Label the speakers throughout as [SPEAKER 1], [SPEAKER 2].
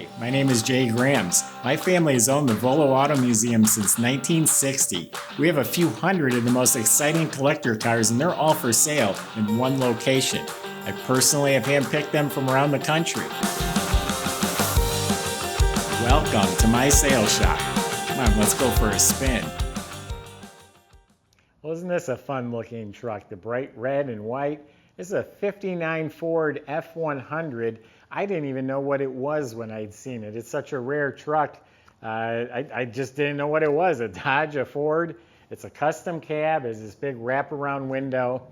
[SPEAKER 1] Hi, my name is Jay Grams. My family has owned the Volo Auto Museum since 1960. We have a few hundred of the most exciting collector cars, and they're all for sale in one location. I personally have handpicked them from around the country. Welcome to my sales shop. Come on, let's go for a spin.
[SPEAKER 2] Well, isn't this a fun looking truck? The bright red and white. This is a 59 Ford F100. I didn't even know what it was when I'd seen it. It's such a rare truck. I just didn't know what it was. A Dodge, a Ford. It's a custom cab. It's this big wraparound window.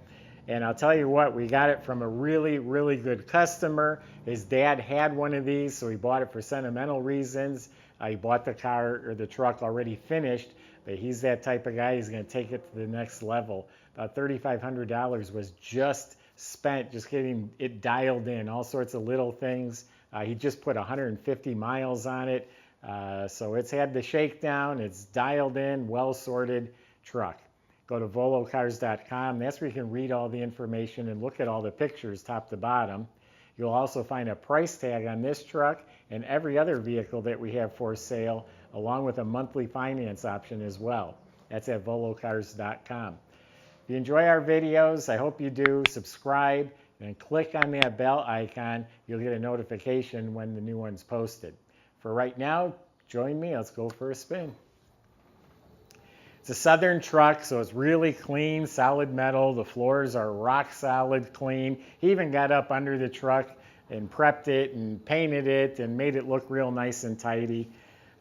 [SPEAKER 2] And I'll tell you what, we got it from a really, really good customer. His dad had one of these, so he bought it for sentimental reasons. He bought the car or the truck already finished, but he's that type of guy. He's going to take it to the next level. About $3,500 was just spent just getting it dialed in, all sorts of little things. He just put 150 miles on it, so it's had the shakedown. It's dialed in, well sorted truck. Go to volocars.com. That's where you can read all the information and look at all the pictures top to bottom. You'll also find a price tag on this truck and every other vehicle that we have for sale, along with a monthly finance option as well. That's at volocars.com. If you enjoy our videos, I hope you do, subscribe and click on that bell icon. You'll get a notification when the new one's posted. For right now, join me. Let's go for a spin. It's a Southern truck, so it's really clean, solid metal. The floors are rock solid clean. He even got up under the truck and prepped it and painted it and made it look real nice and tidy.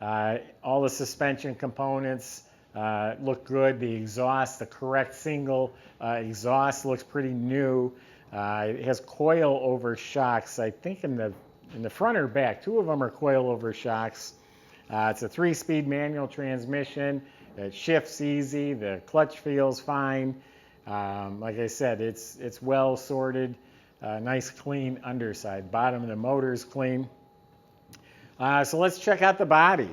[SPEAKER 2] All the suspension components look good. The exhaust, the correct single exhaust, looks pretty new. It has coil over shocks, I think in the front or back. Two of them are coil over shocks. It's a 3-speed manual transmission. It shifts easy. The clutch feels fine. Like I said, it's well sorted. Nice clean underside. Bottom of the motor is clean. So let's check out the body.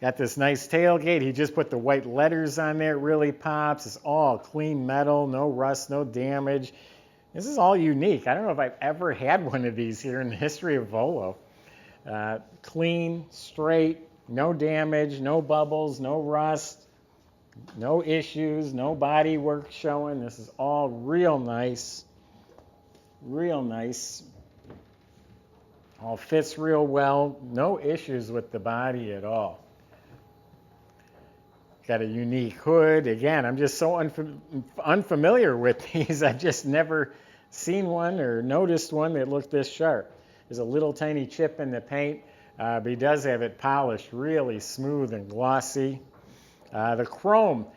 [SPEAKER 2] Got this nice tailgate. He just put the white letters on there. It really pops. It's all clean metal, no rust, no damage. This is all unique. I don't know if I've ever had one of these here in the history of Volo. Clean, straight, no damage, no bubbles, no rust, no issues, no body work showing. This is all real nice. Real nice. All fits real well. No issues with the body at all. Got a unique hood. Again, I'm just so unfamiliar with these. I've just never seen one or noticed one that looked this sharp. There's a little tiny chip in the paint, but he does have it polished, really smooth and glossy. The chrome,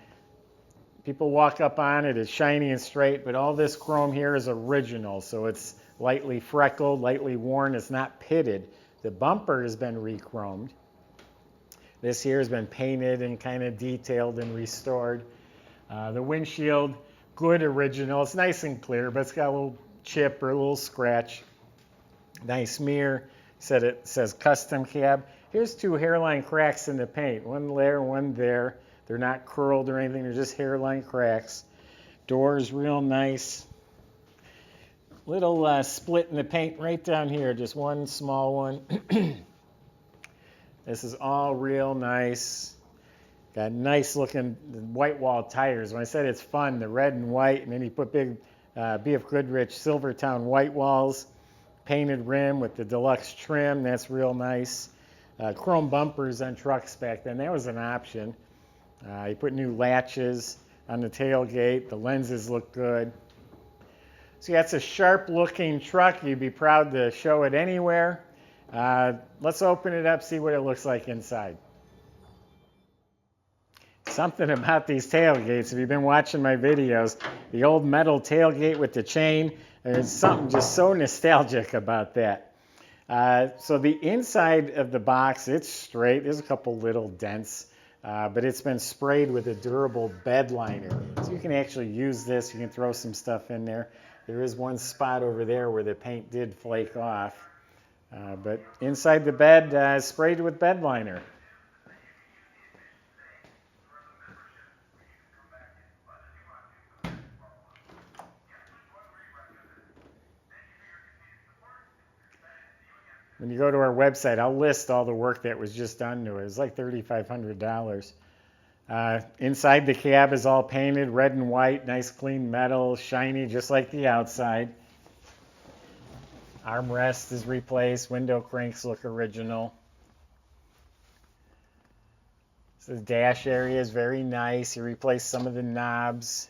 [SPEAKER 2] people walk up on it, it's shiny and straight, but all this chrome here is original, so it's lightly freckled, lightly worn. It's not pitted. The bumper has been re-chromed. This here has been painted and kind of detailed and restored. The windshield, good original. It's nice and clear, but it's got a little chip or a little scratch. Nice mirror. It says custom cab. Here's 2 hairline cracks in the paint. One there, one there. They're not curled or anything. They're just hairline cracks. Doors real nice. Little split in the paint right down here. Just one small one. This is all real nice. Got nice looking white wall tires. When I said it's fun, the red and white, and then he put big BFG Silvertown white walls, painted rim with the Deluxe trim. That's real nice. Chrome bumpers on trucks back then. That was an option. He put new latches on the tailgate. The lenses look good. So that's a sharp looking truck. You'd be proud to show it anywhere. Let's open it up, see what it looks like inside. Something about these tailgates, if you've been watching my videos, the old metal tailgate with the chain, there's something just so nostalgic about that. So the inside of the box, it's straight. There's a couple little dents, but it's been sprayed with a durable bed liner. So you can actually use this. You can throw some stuff in there. There is one spot over there where the paint did flake off. But inside the bed, sprayed with bed liner. When you go to our website, I'll list all the work that was just done to it. It was like $3,500. Inside the cab is all painted red and white, nice clean metal, shiny just like the outside. Armrest is replaced, window cranks look original. So the dash area is very nice. You replaced some of the knobs.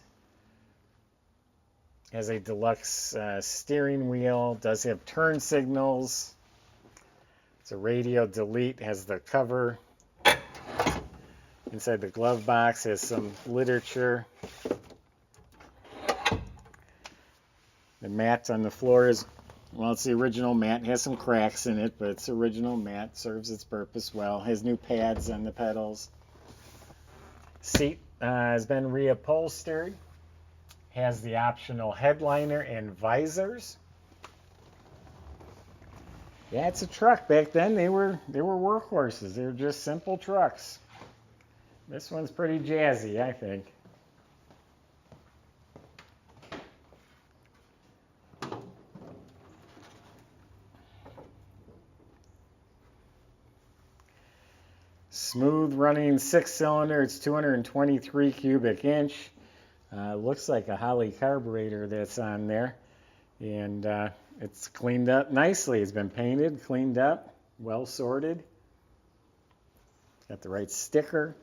[SPEAKER 2] Has a deluxe steering wheel, does have turn signals. It's a radio delete, has the cover. Inside the glove box has some literature. The mat on the floor is, well, it's the original mat. It has some cracks in it, but it's original mat. Serves its purpose well. Has new pads on the pedals. Seat has been reupholstered. Has the optional headliner and visors. Yeah, it's a truck. Back then they were workhorses. They were just simple trucks. This one's pretty jazzy, I think. Smooth running 6-cylinder. It's 223 cubic inch. Looks like a Holley carburetor that's on there. And it's cleaned up nicely. It's been painted, cleaned up, well sorted. Got the right sticker.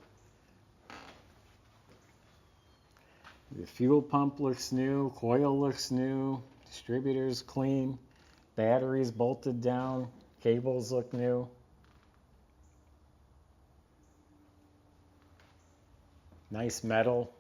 [SPEAKER 2] The fuel pump looks new, coil looks new, distributor's clean, batteries bolted down, cables look new. Nice metal.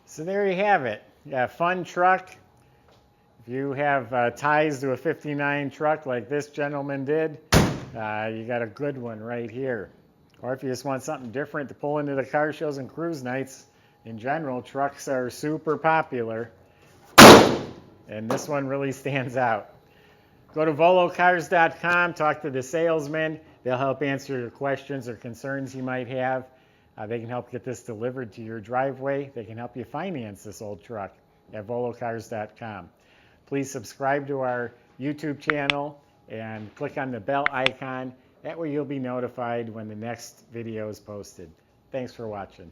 [SPEAKER 2] So there you have it. You got a fun truck. If you have ties to a 59 truck like this gentleman did, you got a good one right here. Or if you just want something different to pull into the car shows and cruise nights, in general, trucks are super popular. And this one really stands out. Go to volocars.com, talk to the salesman. They'll help answer your questions or concerns you might have. They can help get this delivered to your driveway. They can help you finance this old truck at volocars.com. Please subscribe to our YouTube channel and click on the bell icon. That way you'll be notified when the next video is posted. Thanks for watching.